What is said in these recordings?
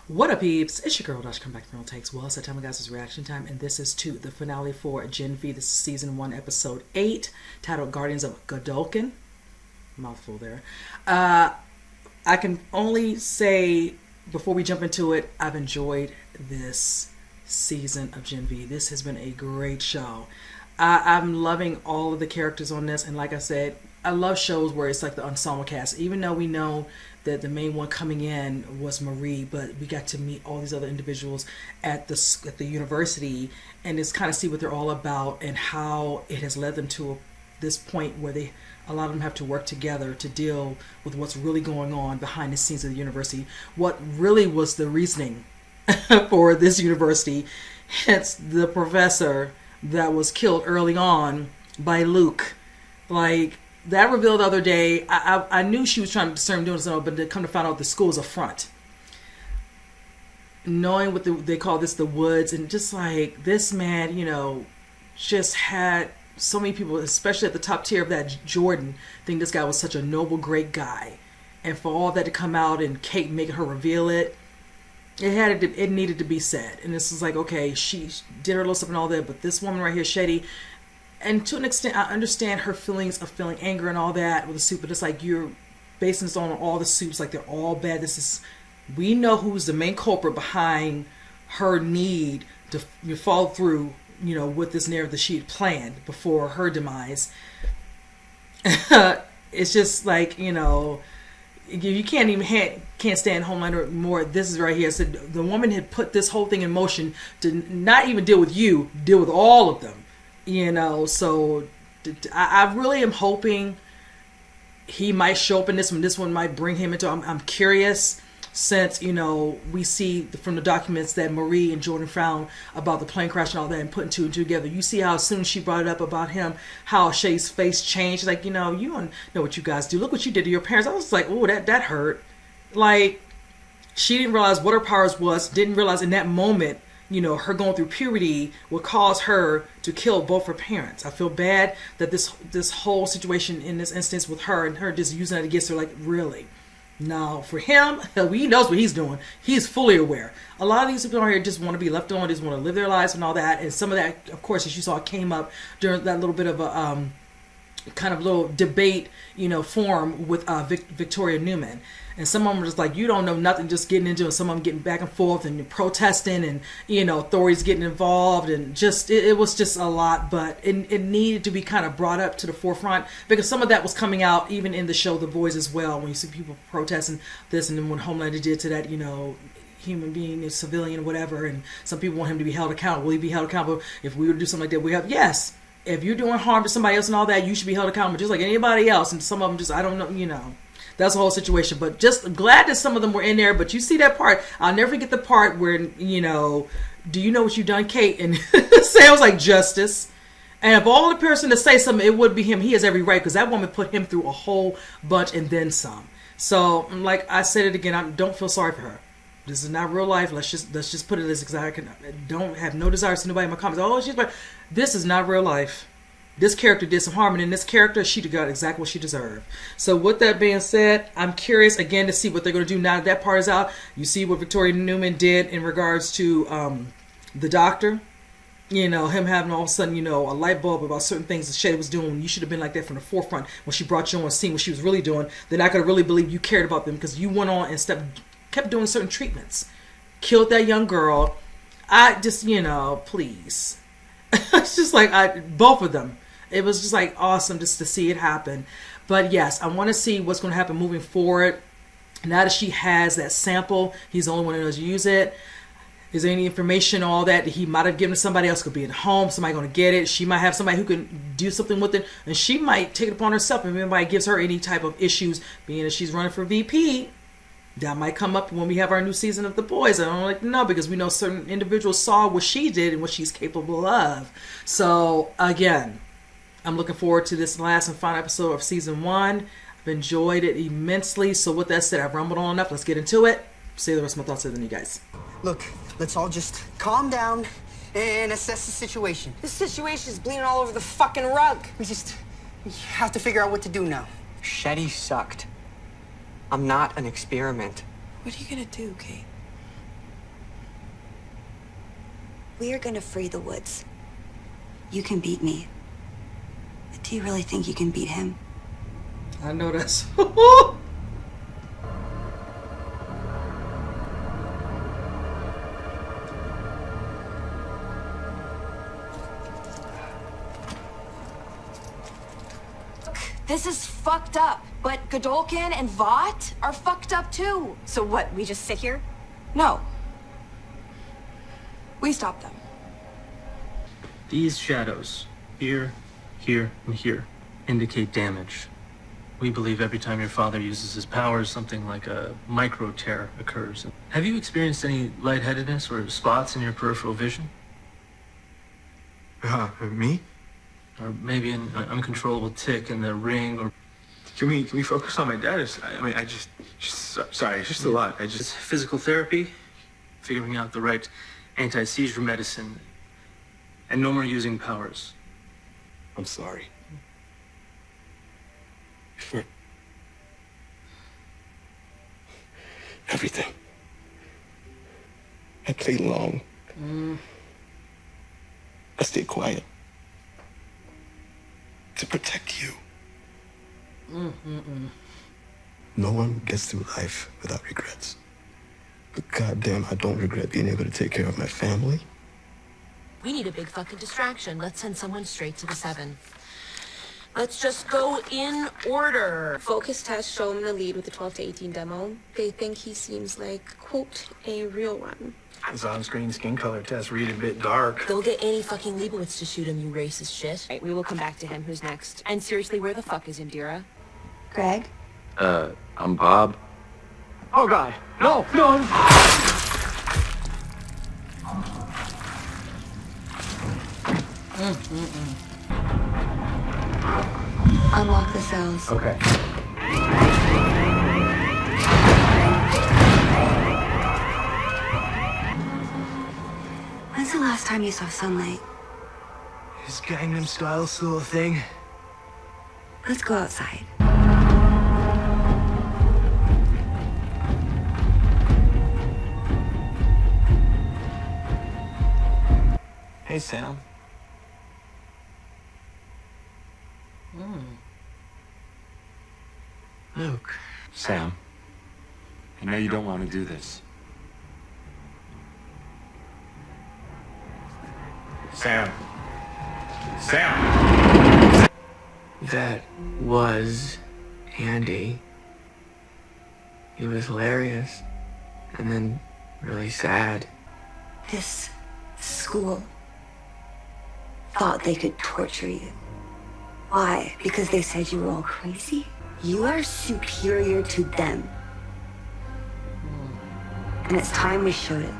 What up, peeps? It's your girl, Dash. Come back from Real Takes. Well, it's that time, guys. It's reaction time, and this is to the finale for Gen V. This is season 1, episode 8, titled Guardians of Godolkin. Mouthful there. I can only say, before we jump into it, I've enjoyed this season of Gen V. This has been a great show. I'm loving all of the characters on this, and like I said, I love shows where it's like the ensemble cast. Even though we know that the main one coming in was Marie, but we got to meet all these other individuals at the university and just kind of see what they're all about and how it has led them to this point where a lot of them have to work together to deal with what's really going on behind the scenes of the university. What really was the reasoning for this university, hence the professor that was killed early on by Luke. Like, that revealed the other day, I knew she was trying to discern doing something, but to come to find out the school is a front. Knowing what they call this the woods, and just like this man, just had so many people, especially at the top tier of that Jordan, think this guy was such a noble, great guy. And for all that to come out and Cate making her reveal it, it needed to be said. And this is like, okay, she did her little stuff and all that, but this woman right here, Shetty, and to an extent, I understand her feelings of feeling anger and all that with the soup, but it's like you're basing this on all the soups, like they're all bad. We know who's the main culprit behind her need to follow through, with this narrative that she had planned before her demise. It's just like, you can't stand Homelander more. This is right here. So the woman had put this whole thing in motion to not even deal with you, deal with all of them. So I really am hoping he might show up in this one. This one might bring him into. I'm curious, since we see from the documents that Marie and Jordan found about the plane crash and all that, and putting two and two together. You see how as soon as she brought it up about him, how Shay's face changed. Like, you don't know what you guys do. Look what you did to your parents. I was like, oh, that hurt. Like, she didn't realize what her powers was. Didn't realize in that moment, her going through puberty would cause her to kill both her parents. I feel bad that this whole situation in this instance with her and her just using it against her, like, really. Now, for him, he knows what he's doing. He's fully aware. A lot of these people out here just want to be left alone, just want to live their lives and all that. And some of that, of course, as you saw, came up during that little bit of a kind of little debate, forum with Victoria Newman. And some of them were just like, you don't know nothing, just getting into it. Some of them getting back and forth and protesting and, authorities getting involved. And just, it was just a lot. But it needed to be kind of brought up to the forefront, because some of that was coming out even in the show The Boys as well. When you see people protesting this, and then when Homelander did to that, human being, a civilian or whatever. And some people want him to be held accountable. Will he be held accountable if we were to do something like that? Yes. If you're doing harm to somebody else and all that, you should be held accountable just like anybody else. And some of them just, I don't know, that's the whole situation. But just glad that some of them were in there. But you see that part. I'll never forget the part where, do you know what you've done, Cate? And Sam was like, justice. And if all the person to say something, it would be him. He has every right, because that woman put him through a whole bunch and then some. So, like I said it again, I don't feel sorry for her. This is not real life. Let's just put it as exact. I don't have no desire to see nobody in my comments. Oh, this is not real life. This character did some harm, and in this character, she got exactly what she deserved. So with that being said, I'm curious again to see what they're going to do now that that part is out. You see what Victoria Newman did in regards to the doctor. Him having all of a sudden, a light bulb about certain things that Shay was doing. You should have been like that from the forefront when she brought you on scene, what she was really doing. Then I could really believe you cared about them, because you went on and kept doing certain treatments. Killed that young girl. I just, please. It's just like, both of them. It was just like awesome just to see it happen. But yes, I want to see what's going to happen moving forward. Now that she has that sample, he's the only one who knows to use it. Is there any information, all that he might have given to somebody else? Could be at home, somebody going to get it. She might have somebody who can do something with it, and she might take it upon herself. If anybody gives her any type of issues, being that she's running for VP, that might come up when we have our new season of The Boys. I don't like to know, because we know certain individuals saw what she did and what she's capable of. So again, I'm looking forward to this last and final episode of season 1. I've enjoyed it immensely. So with that said, I've rumbled on enough. Let's get into it. Say the rest of my thoughts to you guys. Look, let's all just calm down and assess the situation. This situation is bleeding all over the fucking rug. We have to figure out what to do now. Shetty sucked. I'm not an experiment. What are you gonna do, Cate? we're gonna free the woods. You can beat me. But do you really think you can beat him? I know that's. This is fucked up. But Godolkin and Vought are fucked up too. So what, we just sit here? No. We stop them. These shadows, here, here, and here, indicate damage. We believe every time your father uses his powers, something like a micro-tear occurs. Have you experienced any lightheadedness or spots in your peripheral vision? Me? Or maybe an uncontrollable tick in the ring, or... Can we focus on my dad? Sorry, it's just a lot. It's physical therapy, figuring out the right anti-seizure medicine, and no more using powers. I'm sorry. For everything. I played long. I stayed quiet. To protect you. No one gets through life without regrets. But goddamn, I don't regret being able to take care of my family. We need a big fucking distraction. Let's send someone straight to the 7. Let's just go in order. Focus test show him the lead with the 12 to 18 demo. They think he seems like, quote, a real one. His on-screen skin color test read a bit dark. Go get Annie fucking Leibovitz to shoot him, you racist shit. Right, we will come back to him. Who's next? And seriously, where the fuck is Indira? Greg? I'm Bob. Oh God, no! Unlock the cells. Okay. When's the last time you saw sunlight? Is Gangnam Style still a thing? Let's go outside. Hey, Sam. Luke. Sam. I know you don't want to do this. Sam. Sam! That was Andy. He was hilarious. And then really sad. This school thought they could torture you. Why? Because they said you were all crazy? You are superior to them. And it's time we showed it.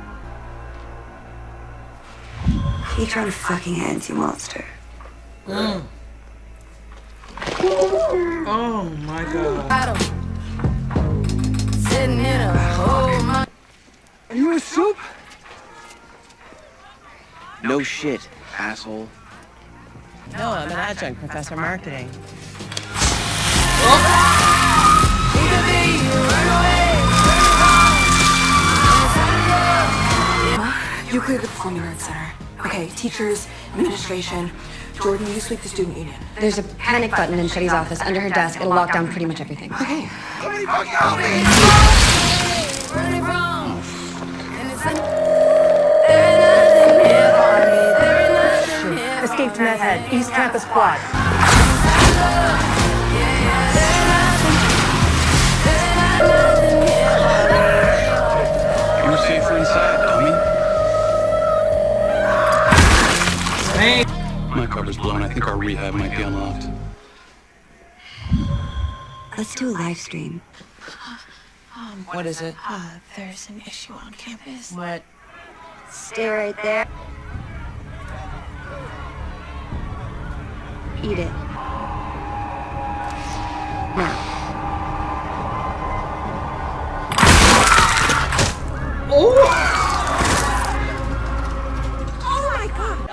Eat your own fucking hands, you monster. Oh my God. Sitting in a hole. Are you a soup? No shit, asshole. No, I'm an adjunct professor marketing. You cleared the Performing Arts Center. Okay, teachers, administration. Jordan, you sweep the student union. There's a panic button in Shetty's office under her desk. It'll lock down pretty much everything. Okay. Escaped meth head, East Campus Quad. You're safer inside, dummy. Hey. My cover's blown. I think our rehab might be unlocked. Let's do a live stream. What is it? There's an issue on campus. What? Stay right there. Eat it. Now.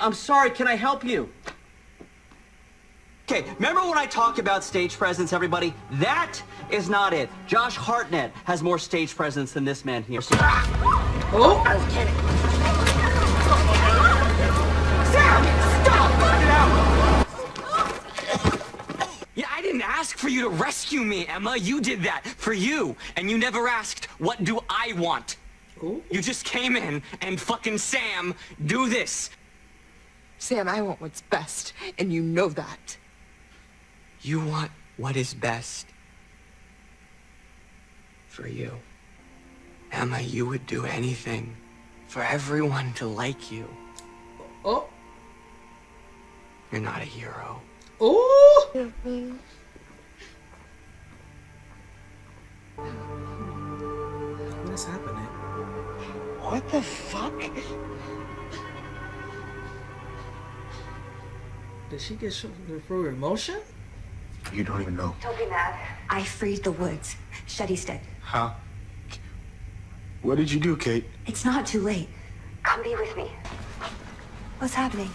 I'm sorry, can I help you? Okay, remember when I talked about stage presence, everybody? That is not it. Josh Hartnett has more stage presence than this man here. Oh! I was kidding. you to rescue me, Emma. You did that for you. And you never asked, what do I want? Ooh. You just came in and fucking Sam, do this. Sam, I want what's best, and you know that. You want what is best for you. Emma, you would do anything for everyone to like you. Oh. You're not a hero. Oh. What is happening? What the fuck? Did she get through her emotion? You don't even know. Don't be mad. I freed the woods. Shetty's dead. How? What did you do, Kate? It's not too late. Come be with me. What's happening?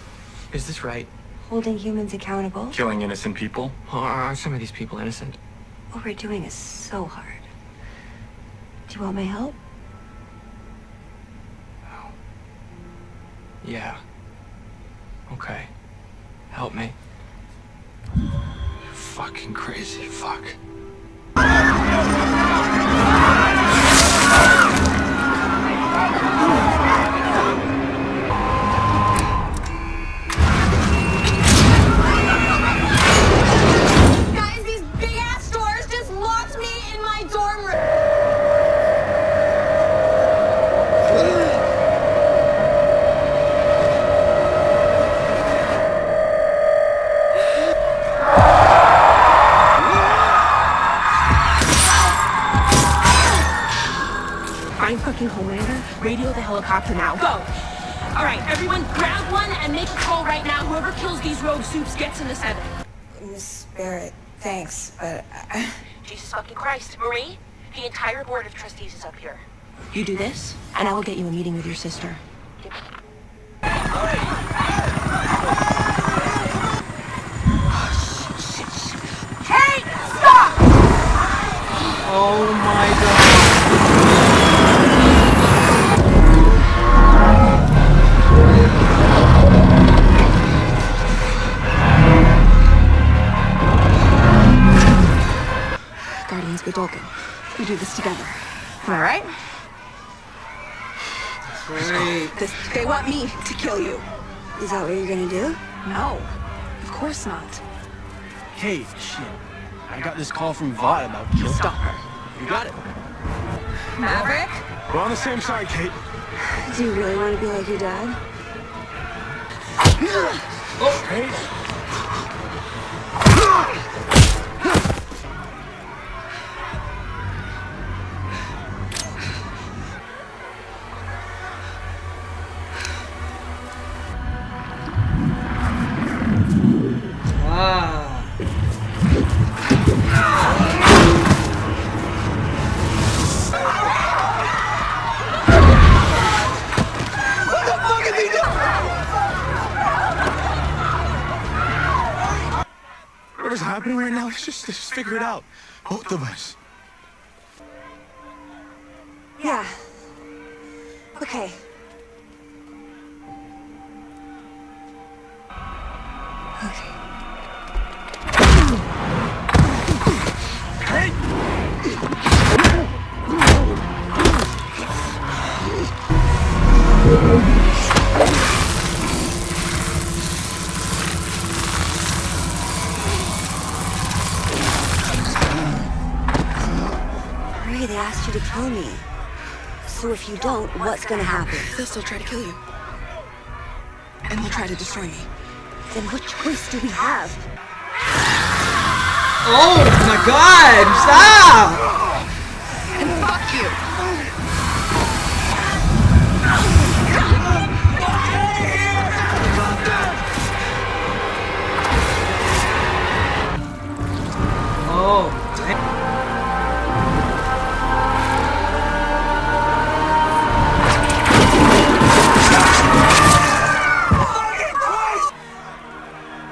Is this right? Holding humans accountable? Killing innocent people? Are some of these people innocent? What we're doing is so hard. Do you want my help? Yeah. Okay. Help me. You're fucking crazy. Fuck. Guys, these big ass doors just locked me in my dorm room. I'm fucking Homelander. Radio the helicopter now. Go! Alright, everyone grab one and make a call right now. Whoever kills these rogue soups gets in the 7. Miss Barrett, thanks, but Jesus fucking Christ. Marie, the entire board of trustees is up here. You do this, and I will get you a meeting with your sister. hey, stop! Oh my god. Guardians Godolkin. We do this together. Am I right? Great. They want me to kill you. Is that what you're gonna do? No, of course not. Hey, shit. I got this call from Vought about killing. Stop her. You got it. Maverick? We're on the same side, Kate. Do you really want to be like your dad? Oh, Kate. Whatever's happening right now, let's just figure it out. Both of us. Yeah. Okay. Okay. Ray, they asked you to kill me. So if you don't, what's gonna happen? They'll still try to kill you. And they'll try to destroy me. Then what choice do we have? Oh my god! Stop! And fuck you! Oh, damn.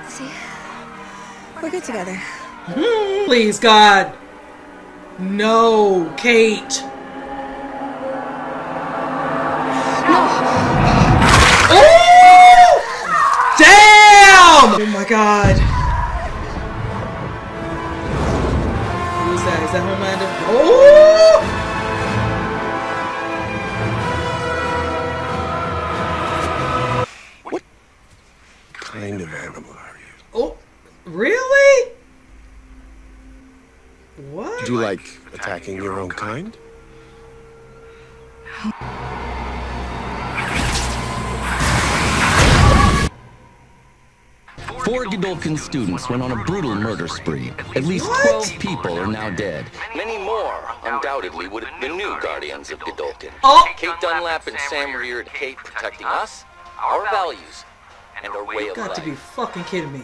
See? We're good together. Please, God. No, Kate. Oh! Damn! Oh my God. that Homelander? Oh! What kind of animal are you? Oh, really? What? Do you like attacking your own kind? Four Godolkin students went on a brutal murder spree. At least 12 people are now dead. Many more, undoubtedly, would have been new guardians of Godolkin. Oh. Kate Dunlap and Sam reared Kate, protecting us, our values, and our way of Got life. to be fucking kidding me.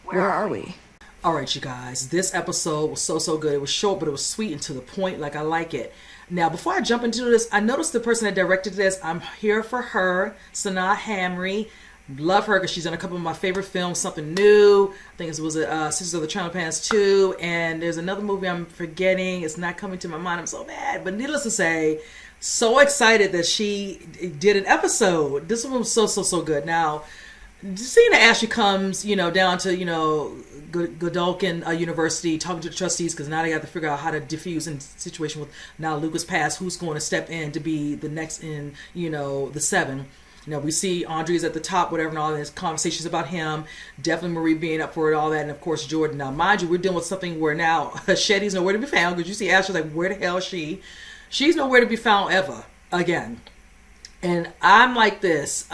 Where are we? All right, you guys. This episode was so good. It was short, but it was sweet and to the point. Like I like it. Now, before I jump into this, I noticed the person that directed this. I'm here for her, Sanaa Hamri. Love her because she's done a couple of my favorite films. Something New. I think it was Sisters of the Trail Pants 2. And there's another movie I'm forgetting. It's not coming to my mind. I'm so mad. But needless to say, so excited that she did an episode. This one was so good. Now, seeing that Ashley comes, down to, Godolkin University, talking to the trustees, because now they have to figure out how to diffuse in situation with now Lucas Pass, who's going to step in to be the next in, the 7. We see Andre's at the top, whatever, and all this conversations about him. Definitely Marie being up for it, all that, and of course Jordan. Now, mind you, we're dealing with something where now Shetty's nowhere to be found, because you see Ashley like, where the hell is she? She's nowhere to be found ever again. And I'm like this.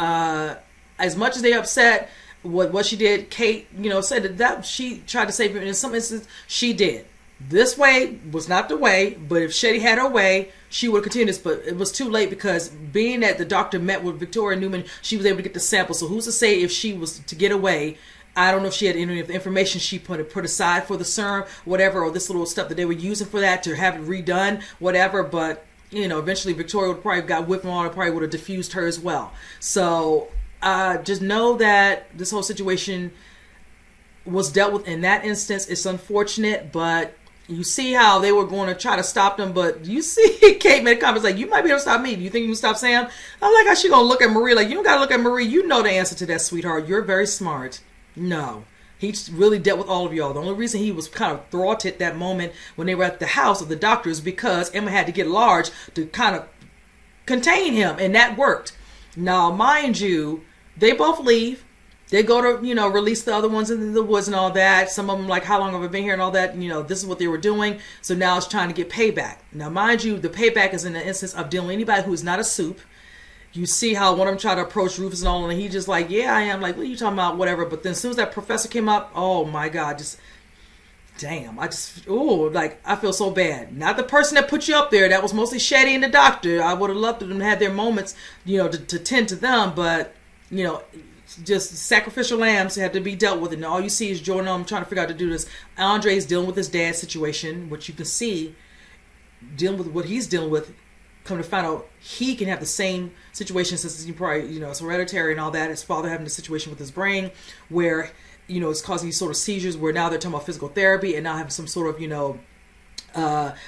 As much as they upset what she did, Kate, said that she tried to save him. In some instances, she did. This way was not the way, but if Shetty had her way, she would have continued this, but it was too late because being that the doctor met with Victoria Newman, she was able to get the sample. So who's to say if she was to get away? I don't know if she had any of the information she put aside for the serum, whatever, or this little stuff that they were using for that to have it redone, whatever, but, eventually Victoria would probably got whipped on and probably would have diffused her as well. So just know that this whole situation was dealt with in that instance. It's unfortunate, but you see how they were going to try to stop them, but you see Kate made comments like, you might be able to stop me. Do you think you can stop Sam? I'm like, how she going to look at Marie? Like, you don't got to look at Marie. You know the answer to that, sweetheart. You're very smart. No. He really dealt with all of y'all. The only reason he was kind of thwarted that moment when they were at the house of the doctor is because Emma had to get large to kind of contain him, and that worked. Now, mind you, they both leave. They go to, release the other ones in the woods and all that. Some of them like, how long have I been here and all that? This is what they were doing. So now it's trying to get payback. Now, mind you, the payback is in the instance of dealing with anybody who is not a soup. You see how one of them tried to approach Rufus and all, and he just like, yeah, I am. Like, what are you talking about? Whatever. But then as soon as that professor came up, oh my God, damn. I feel so bad. Not the person that put you up there. That was mostly Shetty and the doctor. I would have loved them to have their moments, to tend to them. But, just sacrificial lambs have to be dealt with, and all you see is Jordan. I'm trying to figure out how to do this. Andre's dealing with his dad's situation, which you can see dealing with what he's dealing with. Come to find out, he can have the same situation since he probably, it's hereditary and all that. His father having a situation with his brain where, it's causing these sort of seizures. Where now they're talking about physical therapy and now having some sort of,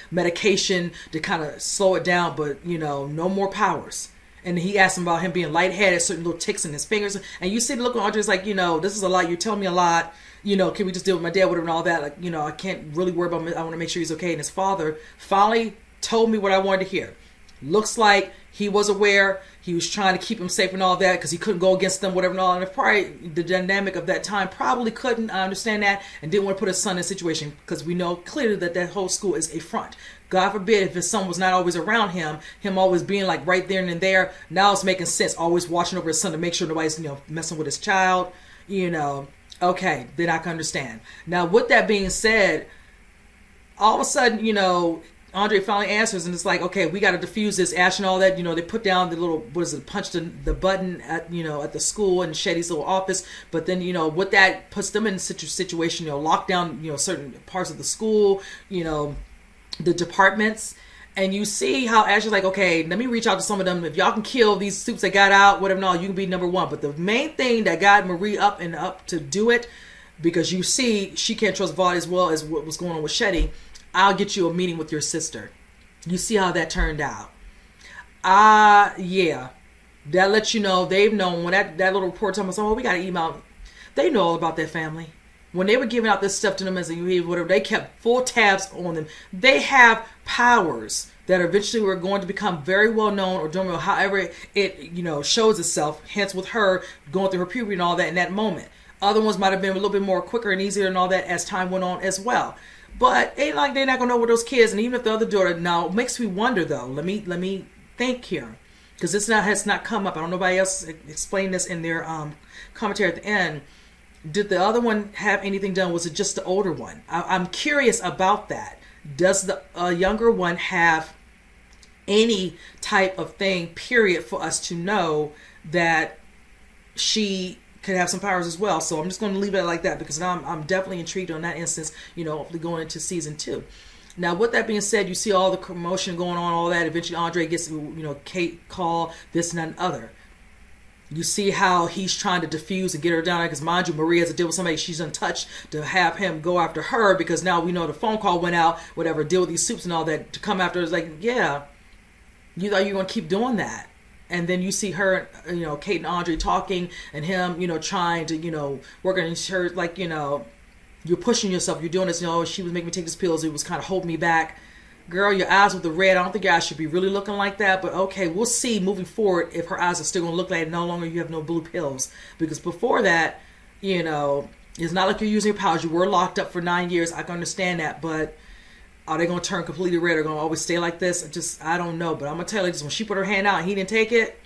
medication to kind of slow it down, but no more powers. And he asked him about him being lightheaded, certain little ticks in his fingers. And you see the look on Andre's like, this is a lot. You're telling me a lot. Can we just deal with my dad, whatever, and all that? Like, I can't really worry about him. I want to make sure he's okay. And his father finally told me what I wanted to hear. Looks like he was aware. He was trying to keep him safe and all that because he couldn't go against them, whatever and all. And probably the dynamic of that time probably couldn't. I understand that. And didn't want to put his son in a situation because we know clearly that whole school is a front. God forbid if his son was not always around him always being like right there and there. Now it's making sense. Always watching over his son to make sure nobody's, messing with his child. Okay, then I can understand. Now, with that being said, all of a sudden, Andre finally answers and it's like, okay, we got to defuse this. Ash and all that, they put down the little, punch the button at, at the school and Shetty's little office. But then, what that puts them in a situation, lock down, certain parts of the school, the departments. And you see how Ash is like, okay, let me reach out to some of them. If y'all can kill these suits that got out, whatever and all, you can be number one. But the main thing that got Marie up to do it, because you see she can't trust Vaughn as well as what was going on with Shetty. I'll get you a meeting with your sister. You see how that turned out. Yeah. That lets you know they've known when that little report told us, oh, we got to email. They know all about their family. When they were giving out this stuff to them as a whatever, they kept full tabs on them. They have powers that eventually were going to become very well known, or doing however it shows itself. Hence, with her going through her puberty and all that in that moment. Other ones might have been a little bit more quicker and easier and all that as time went on as well. But ain't like they're not gonna know what those kids. And even if the other daughter, now it makes me wonder though. Let me think here, because this has not come up. I don't know if nobody else explained this in their commentary at the end. Did the other one have anything done? Was it just the older one? I'm curious about that. Does the younger one have any type of thing, period, for us to know that she could have some powers as well? So I'm just going to leave it like that, because now I'm definitely intrigued on that instance, hopefully going into season 2. Now, with that being said, you see all the commotion going on, all that. Eventually, Andre gets, Cate call, this and that and other. You see how he's trying to diffuse and get her down there, because mind you, Marie has to deal with somebody she's untouched, to have him go after her, because now we know the phone call went out, whatever, deal with these soups and all that, to come after her. It's like, yeah, you thought you were going to keep doing that. And then you see her, Cate and Andre talking, and him, trying to, work on her, like, you're pushing yourself, you're doing this, she was making me take these pills, it was kind of holding me back. Girl, your eyes with the red, I don't think your eyes should be really looking like that, but okay, we'll see moving forward if her eyes are still going to look like no longer you have no blue pills. Because before that, it's not like you're using your powers. You were locked up for 9 years, I can understand that, but are they going to turn completely red or going to always stay like this? I don't know, but I'm going to tell you this, when she put her hand out and he didn't take it,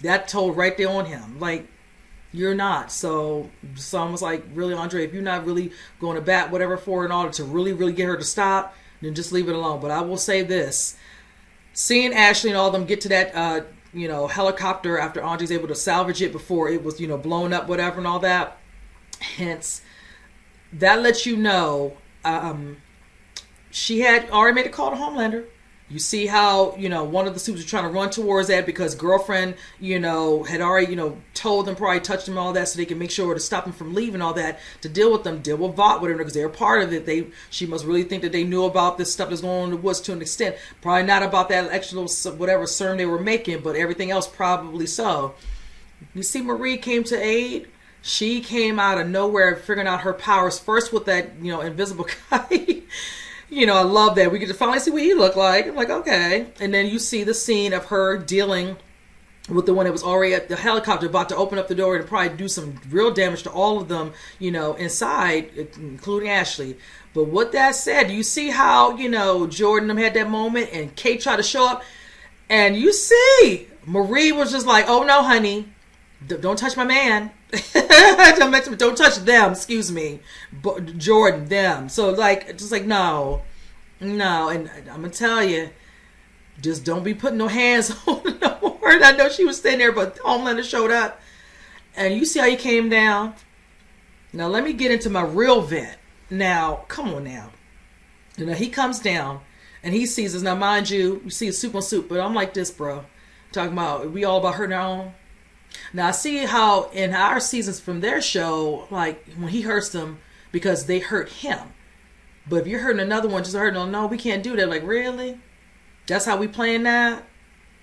that told right there on him, like, you're not. So I was like, really, Andre, if you're not really going to bat whatever for in order to really, really get her to stop, then just leave it alone. But I will say this, seeing Ashley and all of them get to that, helicopter after Andre's able to salvage it before it was, blown up, whatever and all that, hence, that lets you know, she had already made a call to Homelander. You see how, one of the suits were trying to run towards that because girlfriend, had already, told them, probably touched them, all that, so they can make sure to stop them from leaving, all that, to deal with them, deal with Vought, whatever, because they're part of it. She must really think that they knew about this stuff that's going on in the woods to an extent. Probably not about that extra whatever serum they were making, but everything else probably so. You see Marie came to aid. She came out of nowhere figuring out her powers first with that, invisible guy. I love that. We get to finally see what he looked like. I'm like, okay. And then you see the scene of her dealing with the one that was already at the helicopter, about to open up the door and probably do some real damage to all of them, inside, including Ashley. But with that said, you see how, Jordan had that moment and Cate tried to show up. And you see, Marie was just like, oh no, honey, don't touch my man. Don't touch them, excuse me, Jordan, them. So just like no, and I'm gonna tell you, just don't be putting no hands on no more. And I know she was standing there, but Homelander showed up, and you see how he came down. Now let me get into my real vent. Now come on now, he comes down and he sees us. Now mind you, you see a soup on soup, but I'm like this, bro. Talking about we all about hurting our own. Now I see how in our seasons from their show, like when he hurts them because they hurt him. But if you're hurting another one, just hurting them, no, we can't do that. Like, really? That's how we playing that?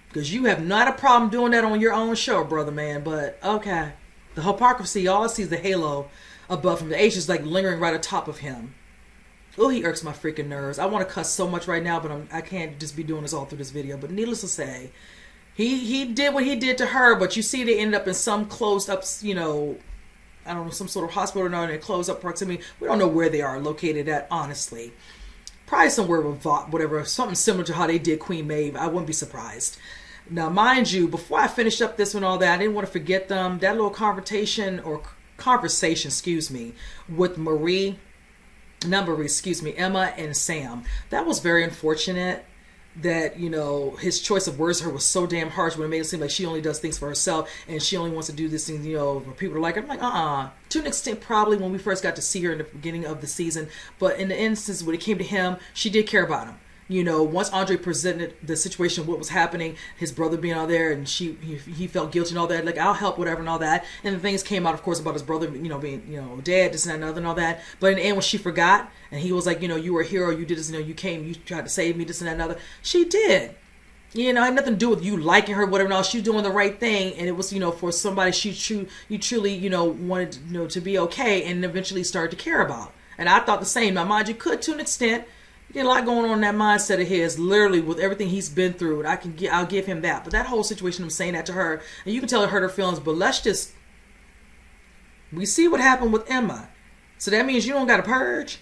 Because you have not a problem doing that on your own show, brother man. But okay. The hypocrisy, all I see is the halo above him. The H is like lingering right atop of him. Oh, he irks my freaking nerves. I want to cuss so much right now, but I can't just be doing this all through this video. But needless to say, He did what he did to her, but you see they ended up in some closed up, I don't know, some sort of hospital or in a closed up proximity. We don't know where they are located at, honestly. Probably somewhere with Vought, whatever, something similar to how they did Queen Maeve. I wouldn't be surprised. Now, mind you, before I finished up this one and all that, I didn't want to forget them. That little conversation, with Emma and Sam. That was very unfortunate. That his choice of words to her was so damn harsh when it made it seem like she only does things for herself and she only wants to do this thing for people to like her. I'm like, to an extent, probably when we first got to see her in the beginning of the season, but in the instance when it came to him, she did care about him. Once Andre presented the situation of what was happening, his brother being out there, and he felt guilty and all that, like, I'll help, whatever, and all that. And the things came out, of course, about his brother, being, dead, this and that and other and all that. But in the end, when she forgot, and he was like, you were a hero, you did this, you came, you tried to save me, this and that and other, she did. You know, it had nothing to do with you liking her, whatever. No, she was doing the right thing, and it was, you know, for somebody you truly, you know, wanted, you know, to be okay, and eventually started to care about. And I thought the same. Now, mind you, could to an extent. He had a lot going on in that mindset of his, literally with everything he's been through, and I'll give him that. But that whole situation, I'm saying that to her, and you can tell it hurt her feelings. But we see what happened with Emma. So that means you don't got to purge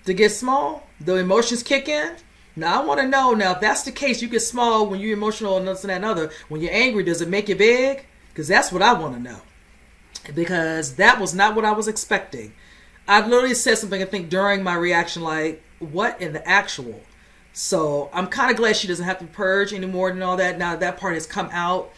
to get small. The emotions kick in. Now I want to know, now if that's the case, you get small when you're emotional and this and that and other. When you're angry, does it make you big? Because that's what I want to know. Because that was not what I was expecting. I literally said something, I think, during my reaction, like, what in the actual? So I'm kind of glad she doesn't have to purge anymore and all that. Now that part has come out.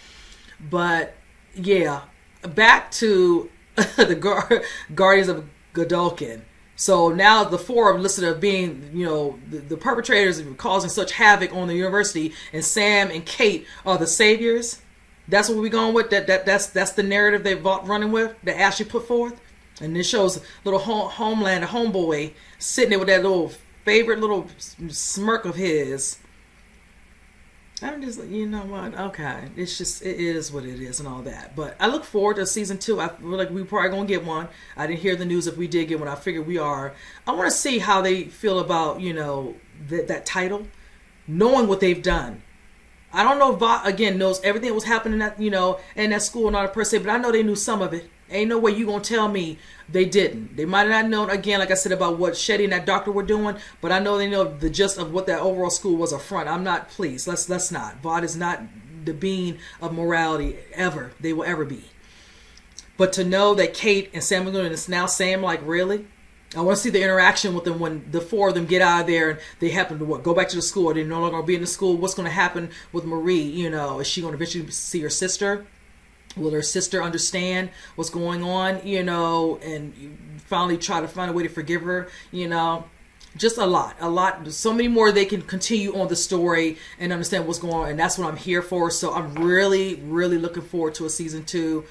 But yeah, back to the Guardians of Godolkin. So now the four are listed as being, you know, the perpetrators causing such havoc on the university, and Sam and Cate are the saviors. That's what we're going with. That's the narrative they're running with, that Ashley put forth. And it shows little Homeland, a homeboy, sitting there with that little favorite little smirk of his. I'm just, you know what? Okay, it's just, it is what it is and all that. But I look forward to season 2. I feel like we probably gonna get one. I didn't hear the news if we did get one. I figured we are. I want to see how they feel about, you know, that title, knowing what they've done. I don't know if Vought, again, knows everything that was happening at, you know, in that school, not per se, but I know they knew some of it. Ain't no way you gonna tell me they didn't. They might not know, again, like I said, about what Shetty and that doctor were doing, but I know they know the gist of what that overall school was a front. I'm not, please, let's not. Vought is not the being of morality ever. They will ever be. But to know that Cate and Sam and it's now Sam, like, really? I want to see the interaction with them when the four of them get out of there and they happen to go back to the school, or they're no longer going to be in the school. What's going to happen with Marie? You know, is she going to eventually see her sister? Will her sister understand what's going on, you know, and finally try to find a way to forgive her, you know? Just a lot. So many more they can continue on the story and understand what's going on, and that's what I'm here for. So I'm really, really looking forward to a season 2.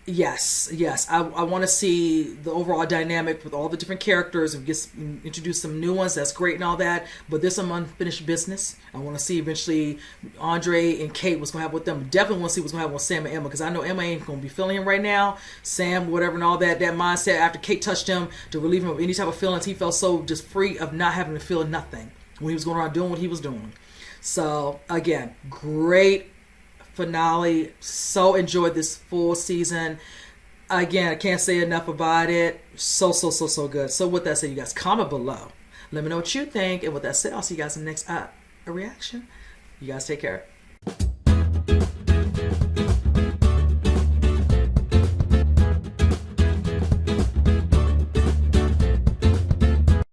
Yes. I want to see the overall dynamic with all the different characters and just introduce some new ones. That's great and all that. But there's some unfinished business. I want to see eventually Andre and Cate what's going to happen with them. Definitely want to see what's going to happen with Sam and Emma, because I know Emma ain't going to be feeling him right now. Sam, whatever and all that. That mindset after Cate touched him to relieve him of any type of feelings. He felt so just free of not having to feel nothing when he was going around doing what he was doing. So again, great finale. So enjoyed this full season. Again, I can't say enough about it. So good. So with that said, you guys, comment below, let me know what you think, and with that said, I'll see you guys in the next reaction. You guys take care.